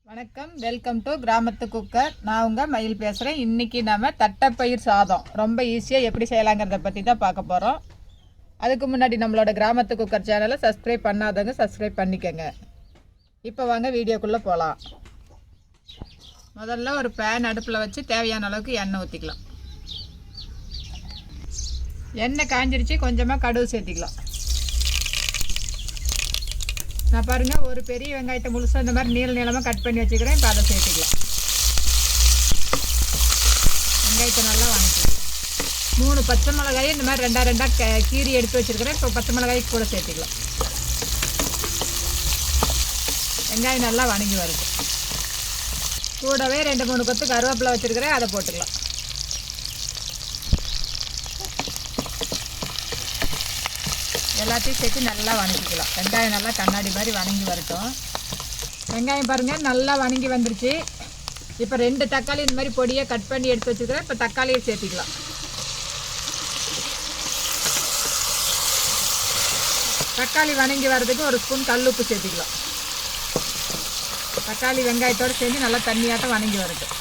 வணக்கம், welcome to கிராமத்து cooker. நான் உங்கள் மயில் பேசுகிறேன். இன்றைக்கி நம்ம தட்டைப்பயிர் சாதம் ரொம்ப ஈஸியாக எப்படி செய்யலாங்கிறத பற்றி தான் பார்க்க போகிறோம். அதுக்கு முன்னாடி நம்மளோட கிராமத்து குக்கர் சேனலை சப்ஸ்கிரைப் பண்ணாதவங்க சப்ஸ்கிரைப் பண்ணிக்கோங்க. இப்போ வாங்க வீடியோக்குள்ளே போகலாம். முதல்ல ஒரு பேன் அடுப்பில் வச்சு தேவையான அளவுக்கு எண்ணெய் ஊற்றிக்கலாம். எண்ணெய் காஞ்சிருச்சு, கொஞ்சமாக கடுகு சேர்த்திக்கலாம். நான் பாருங்கள், ஒரு பெரிய வெங்காயத்தை முழுசாக இந்த மாதிரி நீளமாக கட் பண்ணி வச்சுக்கிறேன். இப்போ அதை சேர்த்துக்கலாம். வெங்காயத்தை நல்லா வணக்கிக்கலாம். 3 பச்சை மிளகாயை இந்த மாதிரி ரெண்டாக கீரி எடுத்து வச்சுருக்கிறேன். இப்போ பச்சை மிளகாய் கூட சேர்த்துக்கலாம். வெங்காயம் நல்லா வணங்கி வருது. கூடவே 2-3 கொத்து கருவேப்பிலை வச்சுருக்கிறேன், அதை போட்டுக்கலாம். எல்லாத்தையும் சேர்த்து நல்லா வணக்கிக்கலாம். வெங்காயம் நல்லா கண்ணாடி மாதிரி வணங்கி வரட்டும். வெங்காயம் பாருங்கள் நல்லா வணங்கி வந்துருச்சு. இப்போ 2 தக்காளி இந்த மாதிரி பொடியாக கட் பண்ணி எடுத்து வச்சுக்கிறேன். இப்போ தக்காளியை சேர்த்திக்கலாம். தக்காளி வணங்கி வர்றதுக்கு 1 ஸ்பூன் கல் உப்பு சேர்த்திக்கலாம். தக்காளி வெங்காயத்தோடு சேர்ந்து நல்லா தண்ணியாட்டம் வணங்கி வரட்டும்.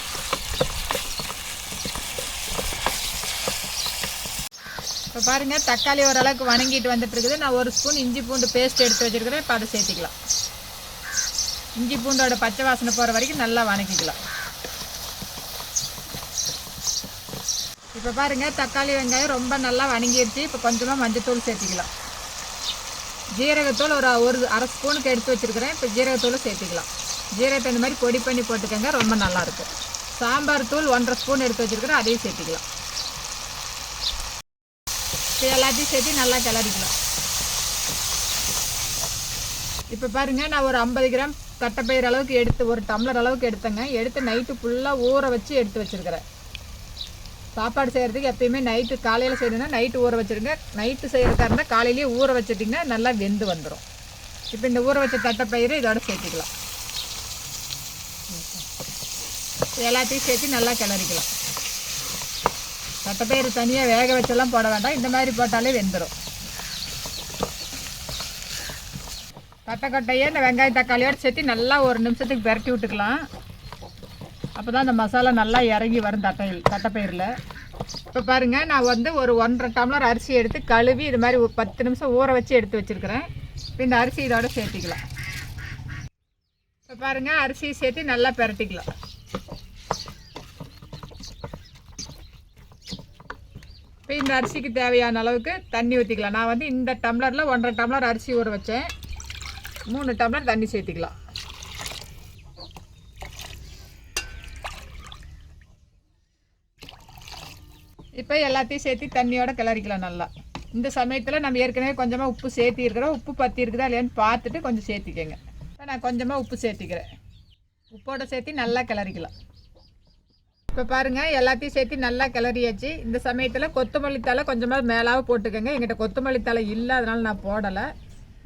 இப்போ பாருங்கள், தக்காளி ஓரளவுக்கு வணங்கிட்டு வந்துட்டு இருக்குது. நான் 1 ஸ்பூன் இஞ்சி பூண்டு பேஸ்ட் எடுத்து வச்சுருக்கிறேன். இப்போ அதை சேர்த்திக்கலாம். இஞ்சி பூண்டோட பச்சை வாசனை போகிற வரைக்கும் நல்லா வணக்கிக்கலாம். இப்போ பாருங்கள், தக்காளி வெங்காயம் ரொம்ப நல்லா வணங்கிடுச்சு. இப்போ கொஞ்சமாக மஞ்சத்தூள் சேர்த்திக்கலாம். ஜீரகத்தூள் ஒரு அரை ஸ்பூனுக்கு எடுத்து வச்சுருக்கிறேன். இப்போ ஜீரகத்தூளை சேர்த்திக்கலாம். ஜீரகத்தை இந்த மாதிரி பொடி பண்ணி போட்டுக்கோங்க, ரொம்ப நல்லாயிருக்கும். சாம்பார் தூள் 1.5 ஸ்பூன் எடுத்து வச்சுருக்கிறேன், அதையும் சேர்த்திக்கலாம். இப்போ எல்லாத்தையும் சேர்த்து நல்லா கிளறிக்கலாம். இப்போ பாருங்கள், நான் ஒரு 50 கிராம் தட்டைப்பயிர் அளவுக்கு எடுத்து 1 டம்ளர் அளவுக்கு எடுத்தேங்க. எடுத்து நைட்டு ஃபுல்லாக ஊற வச்சு எடுத்து வச்சுருக்கிறேன். சாப்பாடு செய்கிறதுக்கு எப்பயுமே நைட்டு, காலையில் செய்யணுன்னா நைட்டு ஊற வச்சுருங்க. நைட்டு செய்கிறதா இருந்தால் காலையிலேயே ஊற வச்சுட்டிங்கன்னா நல்லா வெந்து வந்துடும். இப்போ இந்த ஊற வச்ச தட்டைப்பயிறு இதோட சேர்த்துக்கலாம். எல்லாத்தையும் சேர்த்து நல்லா கிளறிக்கலாம். தட்டைப்பயிறு தனியாக வேக வச்செல்லாம் போட வேண்டாம், இந்த மாதிரி போட்டாலே வெந்துடும். தட்டைக்கொட்டையே இந்த வெங்காயம் தக்காளியோடு சேர்த்து நல்லா 1 நிமிஷத்துக்கு பெரட்டி விட்டுக்கலாம். அப்போ தான் அந்த மசாலா நல்லா இறங்கி வரும் தட்டைப்பயிரில். இப்போ பாருங்கள், நான் ஒரு 1.5 டம்ளர் அரிசி எடுத்து கழுவி இது மாதிரி 10 நிமிஷம் ஊற வச்சு எடுத்து வச்சுருக்கிறேன். இப்போ இந்த அரிசி இதோட சேர்த்திக்கலாம். இப்போ பாருங்கள், அரிசியை சேர்த்து நல்லா பெரட்டிக்கலாம். இப்போ இந்த அரிசிக்கு தேவையான அளவுக்கு தண்ணி ஊற்றிக்கலாம். நான் இந்த டம்ளரில் 1.5 டம்ளர் அரிசி ஊற வச்சேன். 3 டம்ளர் தண்ணி சேர்த்திக்கலாம். இப்போ எல்லாத்தையும் சேர்த்து தண்ணியோட கிளறிக்கலாம் நல்லா. இந்த சமயத்தில் நம்ம ஏற்கனவே கொஞ்சமாக உப்பு சேர்த்திருக்கிறோம். உப்பு பற்றி இருக்குதா இல்லையான்னு பார்த்துட்டு கொஞ்சம் சேர்த்திக்கங்க. இப்போ நான் கொஞ்சமாக உப்பு சேர்த்திக்கிறேன். உப்போடு சேர்த்து நல்லா கிளறிக்கலாம். இப்போ பாருங்கள், எல்லாத்தையும் சேர்த்து நல்லா கிளறியாச்சு. இந்த சமயத்தில் கொத்தமல்லி தழை கொஞ்சமாக மேலாக போட்டுக்கோங்க. எங்கிட்ட கொத்தமல்லி தழை இல்லை, அதனால் நான் போடலை.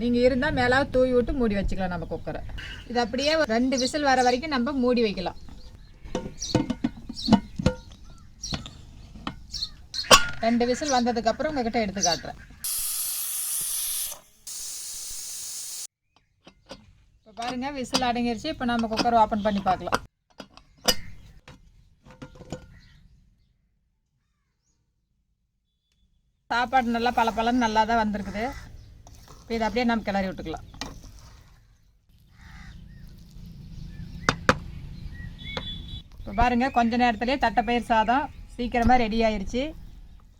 நீங்கள் இருந்தால் மேலாக தூவி விட்டு மூடி வச்சுக்கலாம் நம்ம குக்கரை. இது அப்படியே 2 விசில் வர வரைக்கும் நம்ம மூடி வைக்கலாம். 2 விசில் வந்ததுக்கப்புறம் உங்கள்கிட்ட எடுத்து காட்டுறேன். இப்போ பாருங்கள், விசில் அடங்கிருச்சு. இப்போ நம்ம குக்கரை ஓப்பன் பண்ணி பார்க்கலாம். சாப்பாடு நல்லா பளபளன்னு நல்லா தான் வந்திருக்குது. இப்போ இதை அப்படியே நம்ம கிளறி விட்டுக்கலாம். இப்போ பாருங்கள், கொஞ்ச நேரத்துலேயே தட்டைப்பயிர் சாதம் சீக்கிரமாக ரெடி ஆயிடுச்சு.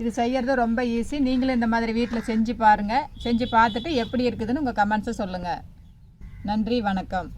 இது செய்கிறது ரொம்ப ஈஸி. நீங்களும் இந்த மாதிரி வீட்டில் செஞ்சு பாருங்கள். செஞ்சு பார்த்துட்டு எப்படி இருக்குதுன்னு உங்கள் கமெண்ட்ஸை சொல்லுங்கள். நன்றி, வணக்கம்.